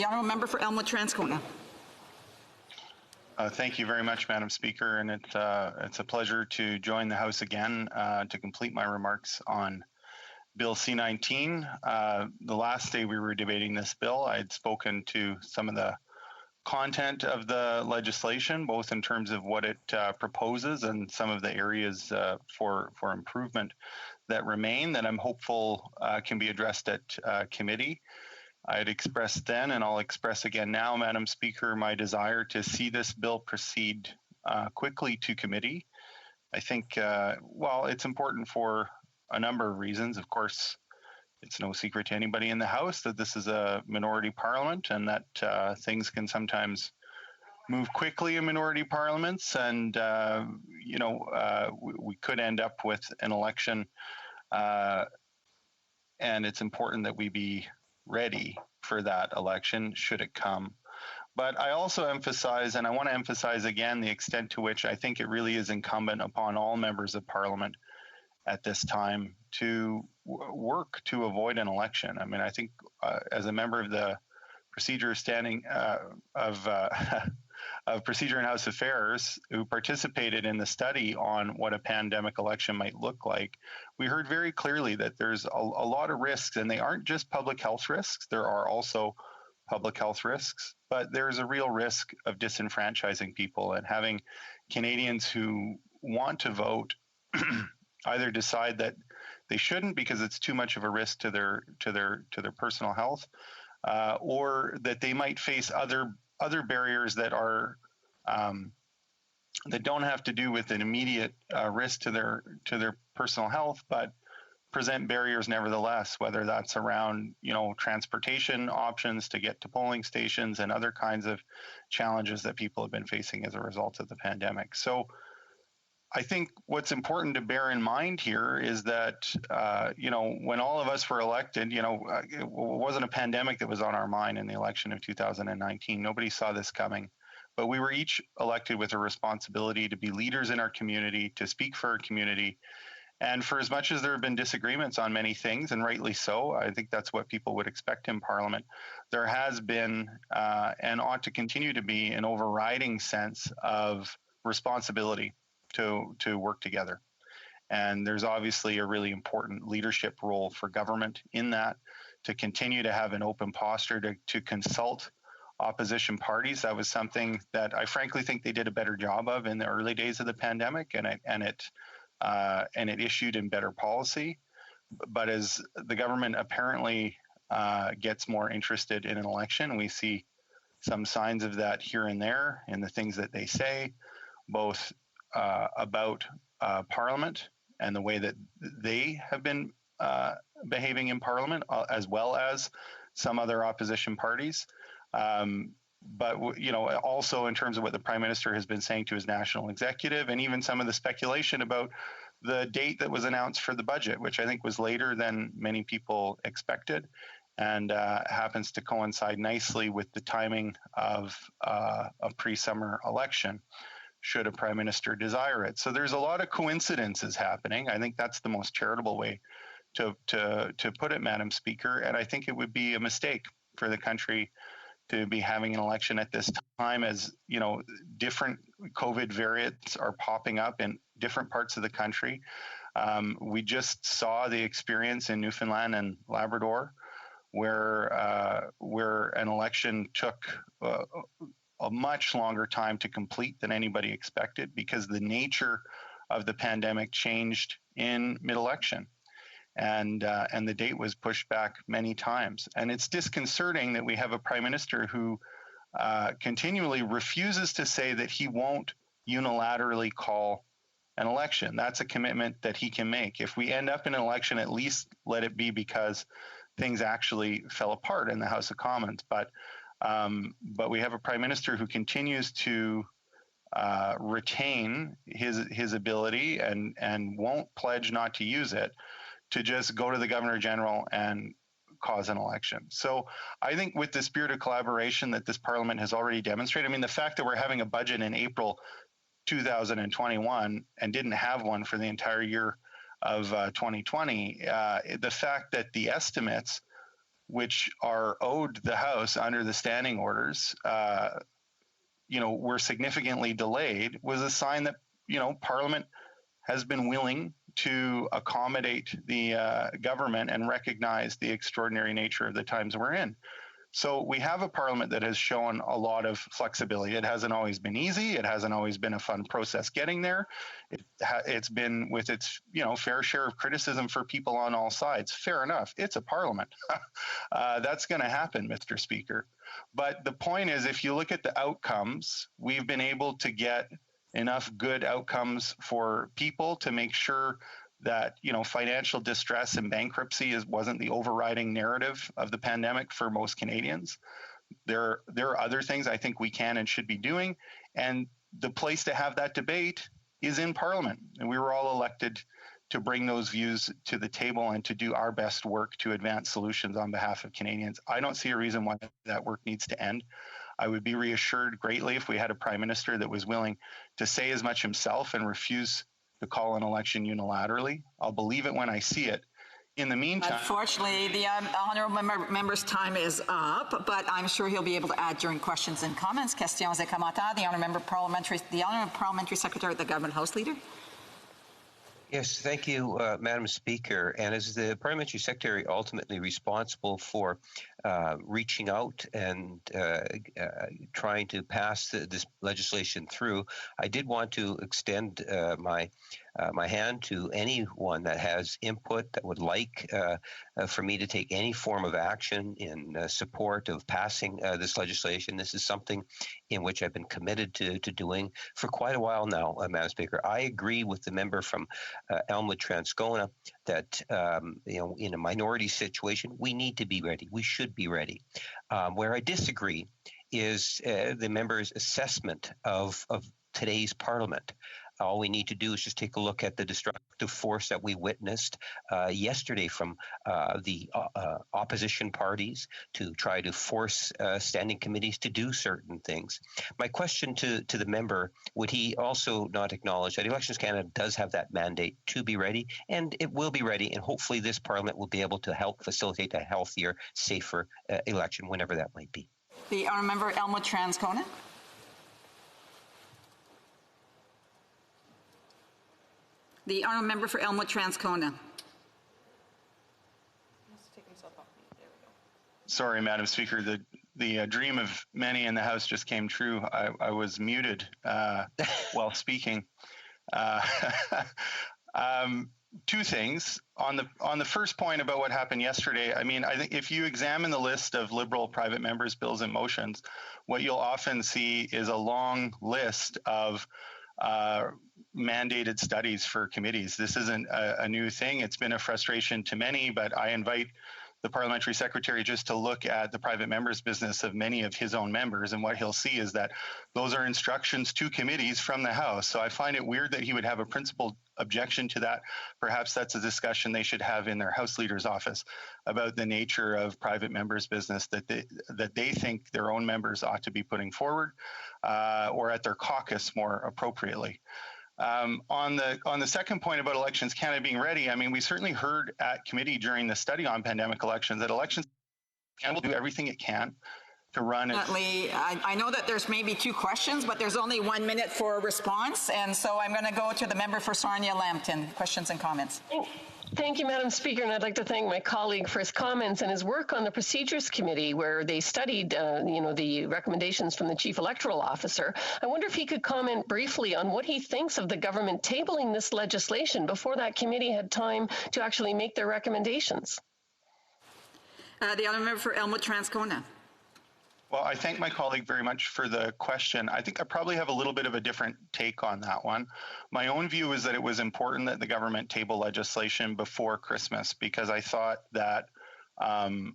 The honourable member for Elmwood-Transcona. Thank you very much, Madam Speaker, and it's a pleasure to join the House again to complete my remarks on Bill C-19. The last day we were debating this bill, I had spoken to some of the content of the legislation, both in terms of what it proposes and some of the areas for improvement that remain that I'm hopeful can be addressed at committee. I had expressed then, and I'll express again now, Madam Speaker, my desire to see this bill proceed quickly to committee. I think, well, it's important for a number of reasons. Of course, it's no secret to anybody in the House that this is a minority parliament and that things can sometimes move quickly in minority parliaments. And, you know, we could end up with an election and it's important that we be ready for that election should it come. But I also emphasize, and I want to emphasize again, the extent to which I think it really is incumbent upon all members of Parliament at this time to work to avoid an election. I mean, I think as a member of the Procedure Standing of Procedure and House Affairs, who participated in the study on what a pandemic election might look like, we heard very clearly that there's a lot of risks, and they aren't just public health risks. There are also public health risks, but there's a real risk of disenfranchising people and having Canadians who want to vote either decide that they shouldn't because it's too much of a risk to their personal health, or that they might face other barriers that are that don't have to do with an immediate risk to their personal health, but present barriers nevertheless, whether that's around, you know, transportation options to get to polling stations and other kinds of challenges that people have been facing as a result of the pandemic. So I think what's important to bear in mind here is that, you know, when all of us were elected, you know, it wasn't a pandemic that was on our mind in the election of 2019. Nobody saw this coming. But we were each elected with a responsibility to be leaders in our community, to speak for our community. And for as much as there have been disagreements on many things, and rightly so, I think that's what people would expect in Parliament, there has been and ought to continue to be an overriding sense of responsibility to work together. And there's obviously a really important leadership role for government in that, to continue to have an open posture to consult opposition parties. That was something that I frankly think they did a better job of in the early days of the pandemic, and it issued in better policy. But as the government apparently gets more interested in an election, we see some signs of that here and there in the things that they say, both about Parliament and the way that they have been behaving in Parliament, as well as some other opposition parties. But, you know, also in terms of what the Prime Minister has been saying to his national executive, and even some of the speculation about the date that was announced for the budget, which I think was later than many people expected, and happens to coincide nicely with the timing of a pre-summer election, should a Prime Minister desire it. So there's a lot of coincidences happening. I think that's the most charitable way to put it, Madam Speaker. And I think it would be a mistake for the country to be having an election at this time, as, you know, different COVID variants are popping up in different parts of the country. We just saw the experience in Newfoundland and Labrador, where an election took a much longer time to complete than anybody expected, because the nature of the pandemic changed in mid-election. And the date was pushed back many times. And it's disconcerting that we have a Prime Minister who continually refuses to say that he won't unilaterally call an election. That's a commitment that he can make. If we end up in an election, at least let it be because things actually fell apart in the House of Commons. But we have a Prime Minister who continues to retain his ability and won't pledge not to use it, to just go to the Governor General and cause an election. So I think with the spirit of collaboration that this Parliament has already demonstrated, I mean, the fact that we're having a budget in April 2021 and didn't have one for the entire year of 2020, the fact that the estimates which are owed the House under the standing orders, were significantly delayed, was a sign that, Parliament has been willing to accommodate the government and recognize the extraordinary nature of the times we're in. So we have a Parliament that has shown a lot of flexibility. It hasn't always been easy. It hasn't always been a fun process getting there. It's been with its fair share of criticism for people on all sides. Fair enough. It's a Parliament. That's going to happen, Mr. Speaker. But the point is, if you look at the outcomes, we've been able to get enough good outcomes for people to make sure that financial distress and bankruptcy wasn't the overriding narrative of the pandemic for most Canadians. There are other things I think we can and should be doing, and the place to have that debate is in Parliament. And we were all elected to bring those views to the table and to do our best work to advance solutions on behalf of Canadians. I don't see a reason why that work needs to end. I would be reassured greatly if we had a Prime Minister that was willing to say as much himself and refuse to call an election unilaterally. I'll believe it when I see it. In the meantime... Unfortunately, the honourable member's time is up, but I'm sure he'll be able to add during questions and comments. Questions et commentaires. The honourable parliamentary secretary of the Government House Leader. Yes, thank you, Madam Speaker. And as the Parliamentary Secretary ultimately responsible for reaching out and trying to pass this legislation through, I did want to extend my hand to anyone that has input that would like for me to take any form of action in support of passing this legislation. This is something in which I've been committed to doing for quite a while now, Madam Speaker. I agree with the member from Elmwood-Transcona that in a minority situation, we need to be ready. We should be ready. Where I disagree is the member's assessment of today's Parliament. All we need to do is just take a look at the destructive force that we witnessed yesterday from the opposition parties to try to force standing committees to do certain things. My question to the member, would he also not acknowledge that Elections Canada does have that mandate to be ready, and it will be ready, and hopefully this Parliament will be able to help facilitate a healthier, safer election, whenever that might be. The honourable member Elmwood-Transcona. The honourable member for Elmwood-Transcona. Sorry, Madam Speaker. The dream of many in the House just came true. I was muted while speaking. Two things. On the first point about what happened yesterday, I mean, I think if you examine the list of Liberal private members' bills and motions, what you'll often see is a long list of mandated studies for committees. This isn't a new thing. It's been a frustration to many, but I invite the parliamentary secretary just to look at the private members' business of many of his own members, and what he'll see is that those are instructions to committees from the House. So I find it weird that he would have a principled objection to that. Perhaps that's a discussion they should have in their House Leader's office about the nature of private members' business that they think their own members ought to be putting forward, or at their caucus more appropriately. On the second point about Elections Canada being ready, I mean, we certainly heard at committee during the study on pandemic elections that Elections Canada will do everything it can to run. I know that there's maybe two questions, but there's only 1 minute for a response, and so I'm going to go to the member for Sarnia-Lambton. Questions and comments. Thank you, Madam Speaker, and I'd like to thank my colleague for his comments and his work on the Procedures Committee, where they studied, the recommendations from the Chief Electoral Officer. I wonder if he could comment briefly on what he thinks of the government tabling this legislation before that committee had time to actually make their recommendations. The honourable member for Elmwood-Transcona. Well, I thank my colleague very much for the question. I think I probably have a little bit of a different take on that one. My own view is that it was important that the government table legislation before Christmas, because I thought that it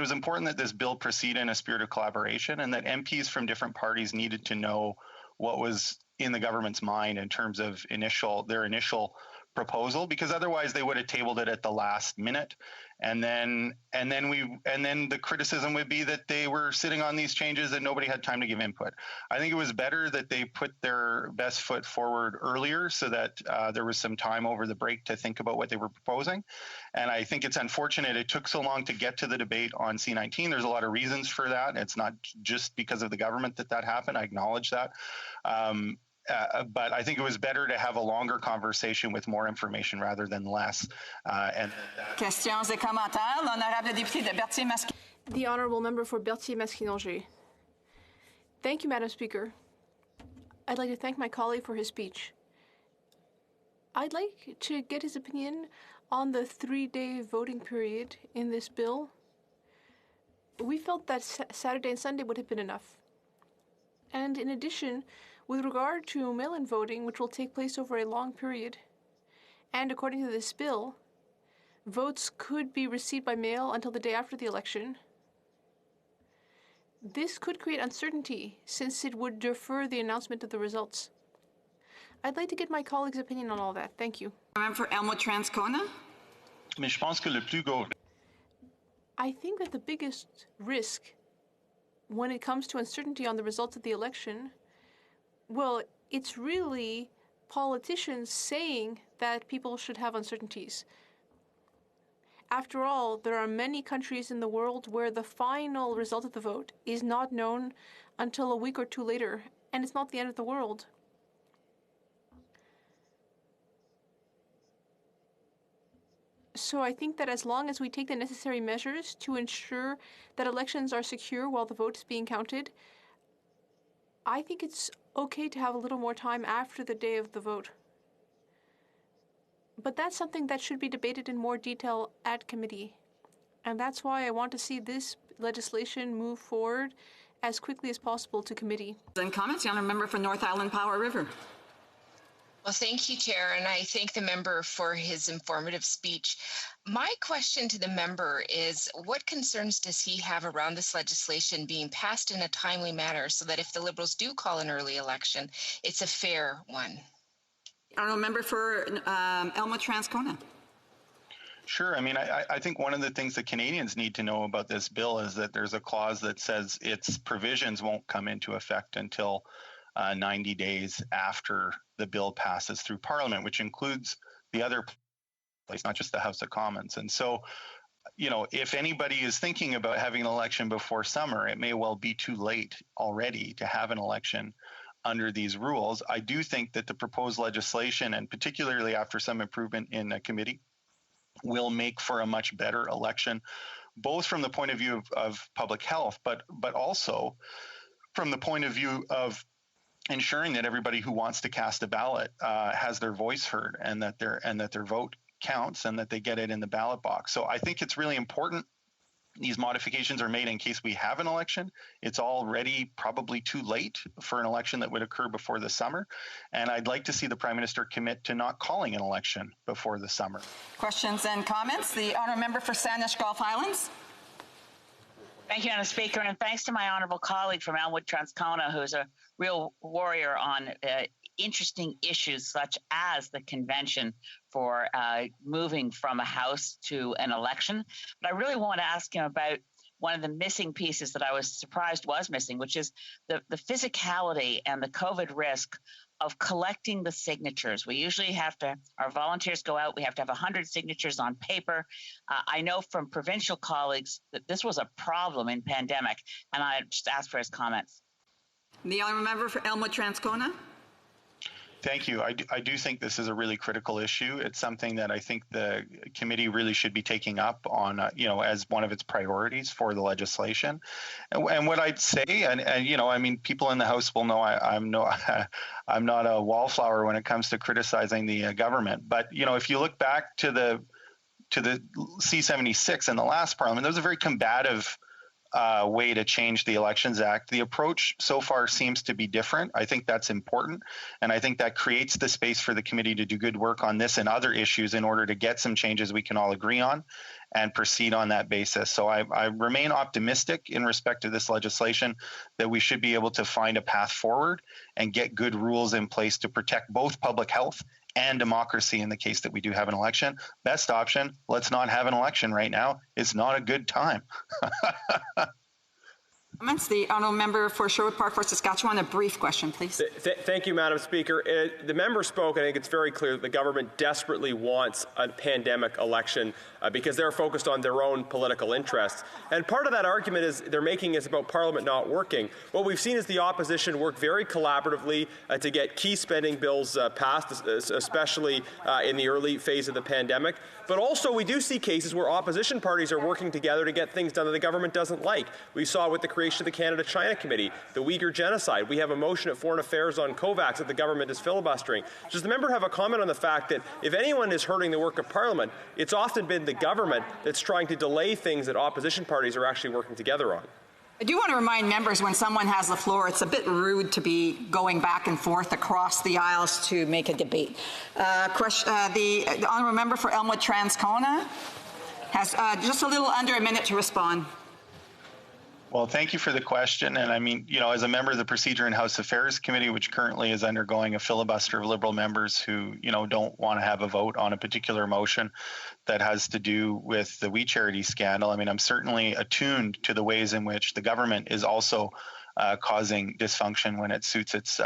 was important that this bill proceed in a spirit of collaboration, and that MPs from different parties needed to know what was in the government's mind in terms of their initial proposal, because otherwise they would have tabled it at the last minute, and then the criticism would be that they were sitting on these changes and nobody had time to give input. I think it was better that they put their best foot forward earlier, so that there was some time over the break to think about what they were proposing. And I think it's unfortunate it took so long to get to the debate on C-19. There's a lot of reasons for that. It's not just because of the government that happened. I acknowledge that. But I think it was better to have a longer conversation with more information rather than less. Questions et commentaires. L'honorable député de Berthier-Masquinongé. The Honourable Member for Berthier-Masquinongé. Thank you, Madam Speaker. I'd like to thank my colleague for his speech. I'd like to get his opinion on the 3-day voting period in this bill. We felt that Saturday and Sunday would have been enough. And in addition, with regard to mail-in voting, which will take place over a long period, and according to this bill, votes could be received by mail until the day after the election. This could create uncertainty, since it would defer the announcement of the results. I'd like to get my colleague's opinion on all that. Thank you. Member for Elmwood-Transcona. Mais je pense que le plus gros... I think that the biggest risk when it comes to uncertainty on the results of the election, well, it's really politicians saying that people should have uncertainties. After all, there are many countries in the world where the final result of the vote is not known until a week or two later, and it's not the end of the world. So I think that as long as we take the necessary measures to ensure that elections are secure while the vote is being counted, I think it's okay to have a little more time after the day of the vote. But that's something that should be debated in more detail at committee. And that's why I want to see this legislation move forward as quickly as possible to committee. And comments, the honourable member for North Island Powell River. Well, thank you, Chair, and I thank the member for his informative speech. My question to the member is, what concerns does he have around this legislation being passed in a timely manner so that if the Liberals do call an early election, it's a fair one? Honourable member for Elmwood-Transcona. Sure. I mean, I think one of the things that Canadians need to know about this bill is that there's a clause that says its provisions won't come into effect until 90 days after the bill passes through Parliament, which includes the other place, not just the House of Commons. And so, you know, if anybody is thinking about having an election before summer, it may well be too late already to have an election under these rules. I do think that the proposed legislation, and particularly after some improvement in a committee, will make for a much better election, both from the point of view of public health, but also from the point of view of ensuring that everybody who wants to cast a ballot has their voice heard, and that their vote counts, and that they get it in the ballot box. So I think it's really important these modifications are made in case we have an election. It's already probably too late for an election that would occur before the summer. And I'd like to see the Prime Minister commit to not calling an election before the summer. Questions and comments? The honourable member for Saanich Gulf Highlands. Thank you, Madam Speaker, and thanks to my honourable colleague from Elmwood-Transcona, who's a real warrior on interesting issues such as the convention for moving from a house to an election. But I really want to ask him about one of the missing pieces that I was surprised was missing, which is the physicality and the COVID risk of collecting the signatures. We usually have to, our volunteers go out, we have to have 100 signatures on paper. I know from provincial colleagues that this was a problem in pandemic, and I just asked for his comments. The honourable member for Elmwood-Transcona. Thank you. I do think this is a really critical issue. It's something that I think the committee really should be taking up on, as one of its priorities for the legislation. And what I'd say, and I mean, people in the House will know I'm not a wallflower when it comes to criticizing the government. But if you look back to the C-76 in the last Parliament, there was a very combative way to change the Elections Act. The approach so far seems to be different. I think that's important, and I think that creates the space for the committee to do good work on this and other issues in order to get some changes we can all agree on and proceed on that basis. So I remain optimistic in respect to this legislation that we should be able to find a path forward and get good rules in place to protect both public health and democracy in the case that we do have an election. Best option, let's not have an election right now. It's not a good time. Comments? The honourable member for Sherwood Park for Saskatchewan. A brief question, please. Thank you, Madam Speaker. The member spoke, and I think it's very clear that the government desperately wants a pandemic election because they're focused on their own political interests. And part of that argument they're making is about Parliament not working. What we've seen is the opposition work very collaboratively to get key spending bills passed, especially in the early phase of the pandemic. But also we do see cases where opposition parties are working together to get things done that the government doesn't like. We saw with the creation of the Canada-China Committee, the Uyghur genocide. We have a motion at Foreign Affairs on COVAX that the government is filibustering. Does the member have a comment on the fact that if anyone is hurting the work of Parliament, it's often been the government that's trying to delay things that opposition parties are actually working together on? I do want to remind members when someone has the floor, it's a bit rude to be going back and forth across the aisles to make a debate. The honourable member for Elmwood-Transcona has just a little under a minute to respond. Well, thank you for the question. And I mean, as a member of the Procedure and House Affairs Committee, which currently is undergoing a filibuster of Liberal members who, don't want to have a vote on a particular motion that has to do with the We Charity scandal. I mean, I'm certainly attuned to the ways in which the government is also causing dysfunction when it suits its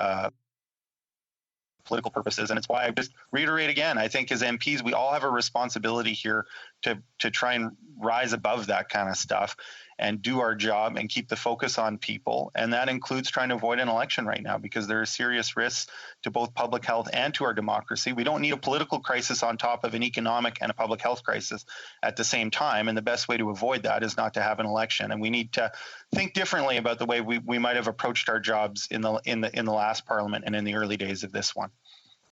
political purposes. And it's why I just reiterate again, I think as MPs, we all have a responsibility here to try and rise above that kind of stuff and do our job and keep the focus on people. And that includes trying to avoid an election right now because there are serious risks to both public health and to our democracy. We don't need a political crisis on top of an economic and a public health crisis at the same time. And the best way to avoid that is not to have an election. And we need to think differently about the way we might have approached our jobs in the last parliament and in the early days of this one.